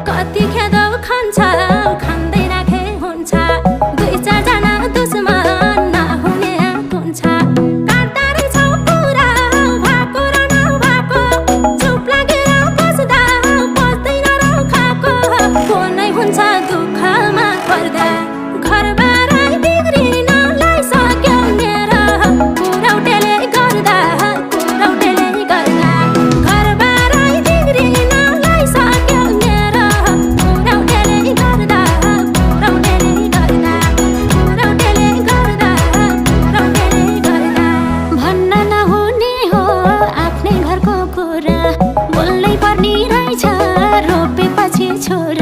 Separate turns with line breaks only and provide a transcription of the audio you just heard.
कति खेदो खान्छ खाँदै राखे हुन्छ दुई चारजना दुश्मन नहुने हुन्छ काट्दा रहेछौ कुरा भएको र नभएको चुप लागेर बस्दा बस्दैन र खाएको को नै हुन्छ दुःखमा पर्दा घरबार बिग्रिन लागिसक्यो मेरो कुरौटेले गर्दा घरबार बिग्रिन लागिसक्यो मेरो कुरौटेले गर्दा भन्न नहुने हो आफ्नै घरको कुरा बोल्नै पर्ने रहेछ रोपेपछि छोरा